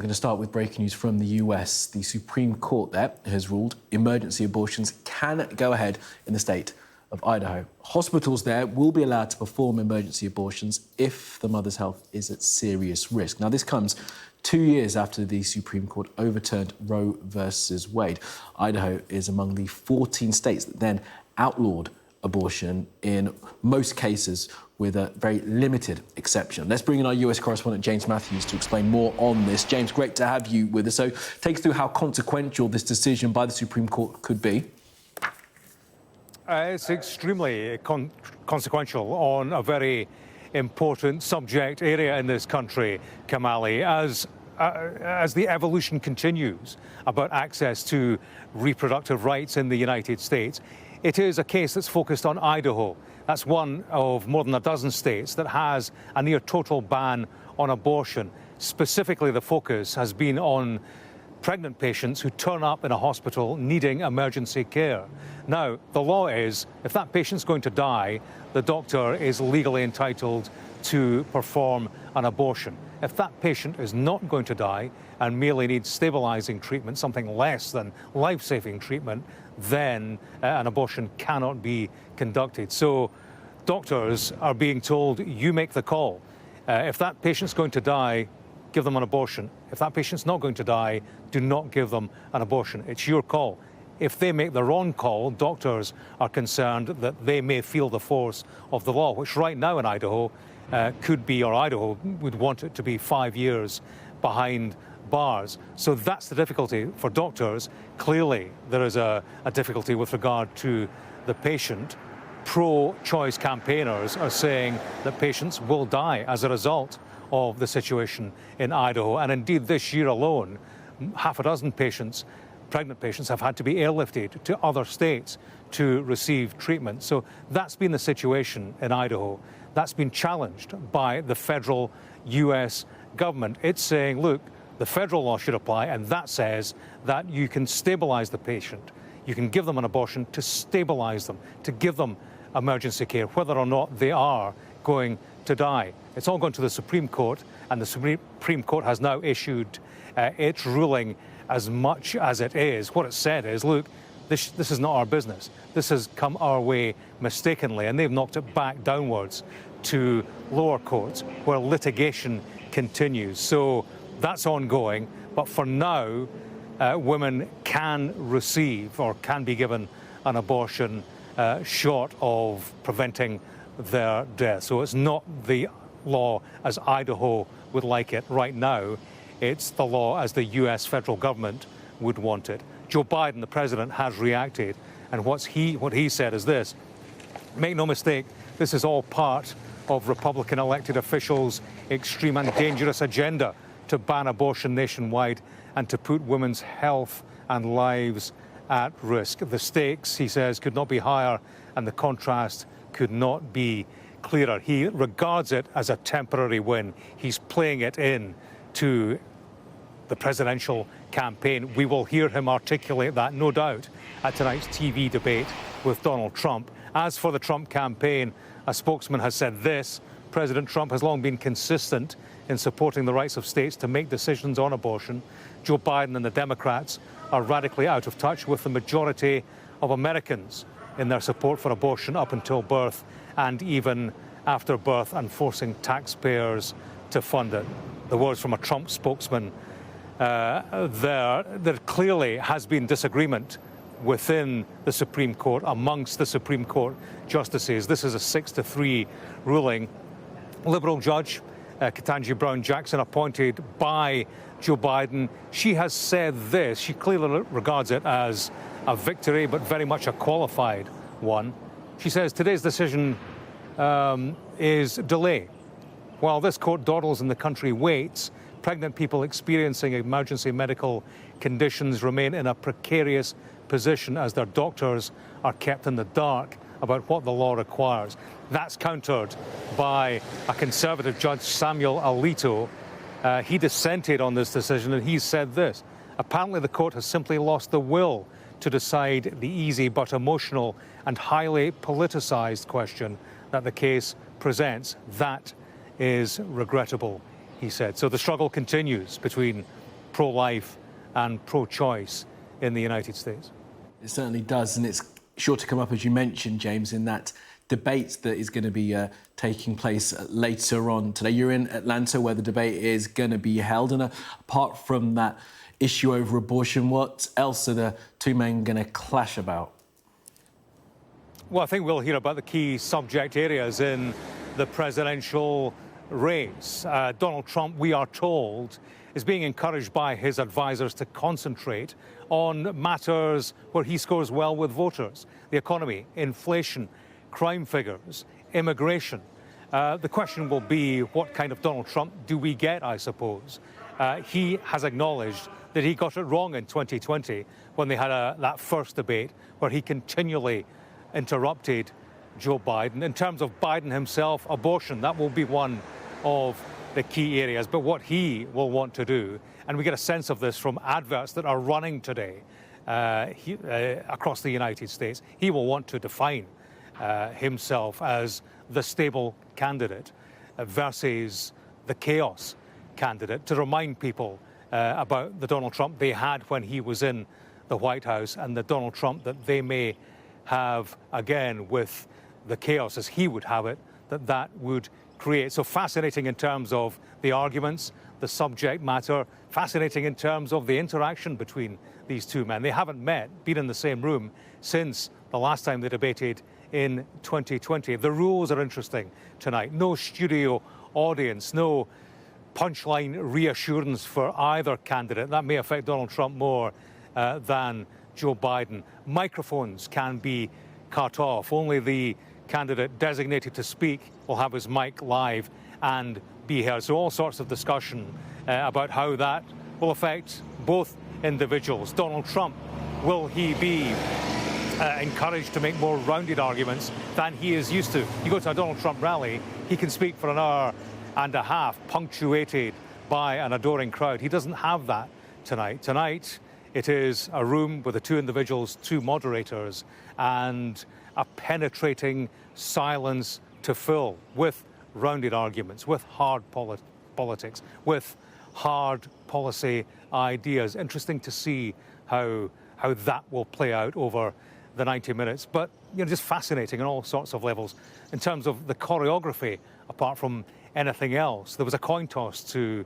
We're going to start with breaking news from the US. The Supreme Court there has ruled emergency abortions can go ahead in the state of Idaho. Hospitals there will be allowed to perform emergency abortions if the mother's health is at serious risk. Now, this comes 2 years after the Supreme Court overturned Roe versus Wade. Idaho is among the 14 states that then outlawed abortion in most cases, with a very limited exception. Let's bring in our US correspondent, James Matthews, to explain more on this. James, great to have you with us. So take us through how consequential this decision by the Supreme Court could be. It's extremely consequential on a very important subject area in this country, Kamali, as the evolution continues about access to reproductive rights in the United States. It is a case that's focused on Idaho. That's one of more than a dozen states that has a near total ban on abortion. Specifically, the focus has been on pregnant patients who turn up in a hospital needing emergency care. Now, the law is, if that patient's going to die, the doctor is legally entitled to perform an abortion. If that patient is not going to die and merely needs stabilizing treatment, something less than life-saving treatment, then an abortion cannot be conducted. So doctors are being told, you make the call. If that patient's going to die, give them an abortion. If that patient's not going to die, do not give them an abortion. It's your call. If they make the wrong call, doctors are concerned that they may feel the force of the law, which right now in Idaho could be, or Idaho would want it to be, 5 years behind bars. So that's the difficulty for doctors. Clearly, there is a difficulty with regard to the patient. Pro-choice campaigners are saying that patients will die as a result of the situation in Idaho. And indeed, this year alone, half a dozen patients, pregnant patients, have had to be airlifted to other states to receive treatment. So that's been the situation in Idaho. That's been challenged by the federal US government. It's saying, look, the federal law should apply, and that says that you can stabilize the patient. You can give them an abortion to stabilize them, to give them emergency care, whether or not they are going to die. It's all gone to the Supreme Court, and the Supreme Court has now issued its ruling. As much as it is, what it said is, look, this is not our business. This has come our way mistakenly, and they've knocked it back downwards to lower courts where litigation continues. So that's ongoing, but for now, women can receive or can be given an abortion short of preventing their death. So it's not the law as Idaho would like it right now. It's the law as the US federal government would want it. Joe Biden, the president, has reacted, and what he said is this: make no mistake, this is all part of Republican elected officials' extreme and dangerous agenda to ban abortion nationwide and to put women's health and lives at risk. The stakes, he says, could not be higher, and the contrast could not be clearer. He regards it as a temporary win. He's playing it in to the presidential campaign. We will hear him articulate that, no doubt, at tonight's TV debate with Donald Trump. As for the Trump campaign, a spokesman has said this: President Trump has long been consistent in supporting the rights of states to make decisions on abortion. Joe Biden and the Democrats are radically out of touch with the majority of Americans in their support for abortion up until birth and even after birth, and forcing taxpayers to fund it. The words from a Trump spokesman. There clearly has been disagreement within the Supreme Court, amongst the Supreme Court justices. This is a 6-3 ruling. Liberal judge Ketanji Brown Jackson, appointed by Joe Biden, she has said this. She clearly regards it as a victory, but very much a qualified one. She says today's decision is delay. While this court dawdles and the country waits, pregnant people experiencing emergency medical conditions remain in a precarious position as their doctors are kept in the dark about what the law requires. That's countered by a conservative judge, Samuel Alito. He dissented on this decision, and he said this: apparently the court has simply lost the will to decide the easy but emotional and highly politicized question that the case presents. That is regrettable, he said. So the struggle continues between pro-life and pro-choice in the United States. It certainly does, and it's sure to come up, as you mentioned, James, in that debate that is going to be taking place later on today. You're in Atlanta, where the debate is going to be held, and apart from that issue over abortion, what else are the two men going to clash about? Well, I think we'll hear about the key subject areas in the presidential race. Donald Trump, we are told, is being encouraged by his advisors to concentrate on matters where he scores well with voters: the economy, inflation, crime figures, immigration. The question will be, what kind of Donald Trump do we get, I suppose? He has acknowledged that he got it wrong in 2020 when they had that first debate where he continually interrupted Joe Biden. In terms of Biden himself, abortion, that will be one of the key areas. But what he will want to do, and we get a sense of this from adverts that are running today across the United States, he will want to define himself as the stable candidate versus the chaos candidate, to remind people about the Donald Trump they had when he was in the White House and the Donald Trump that they may have again with the chaos, as he would have it, that would create. So fascinating in terms of the arguments, the subject matter, fascinating in terms of the interaction between these two men. They haven't met, been in the same room since the last time they debated in 2020. The rules are interesting tonight. No studio audience, no punchline reassurance for either candidate. That may affect Donald Trump more than Joe Biden. Microphones can be cut off. Only the candidate designated to speak will have his mic live and be heard. So all sorts of discussion about how that will affect both individuals. Donald Trump, will he be encouraged to make more rounded arguments than he is used to? You go to a Donald Trump rally, he can speak for an hour and a half, punctuated by an adoring crowd. He doesn't have that tonight. Tonight, it is a room with the two individuals, two moderators, and a penetrating silence to fill with rounded arguments, with hard politics, with hard policy ideas. Interesting to see how that will play out over the 90 minutes. But, just fascinating on all sorts of levels. In terms of the choreography, apart from anything else, there was a coin toss to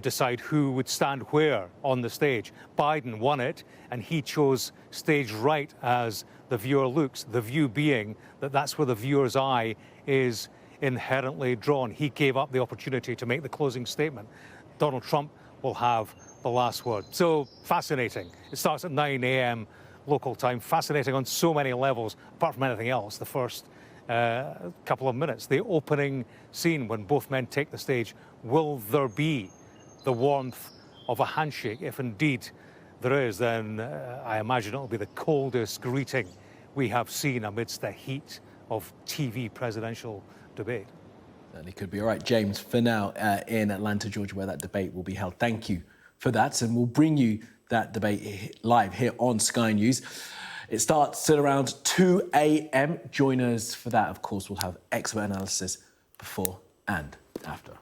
decide who would stand where on the stage. Biden won it, and he chose stage right as the viewer looks, the view being that that's where the viewer's eye is inherently drawn. He gave up the opportunity to make the closing statement. Donald Trump will have the last word. So fascinating. It starts at 9 a.m. local time. Fascinating on so many levels, apart from anything else. The first couple of minutes, the opening scene when both men take the stage. Will there be the warmth of a handshake? If indeed there is, then I imagine it'll be the coldest greeting we have seen amidst the heat of TV presidential debate. Certainly could be. All right, James, for now, in Atlanta, Georgia, where that debate will be held. Thank you for that, and we'll bring you that debate live here on Sky News. It starts at around 2 a.m. Join us for that. Of course, we'll have expert analysis before and after.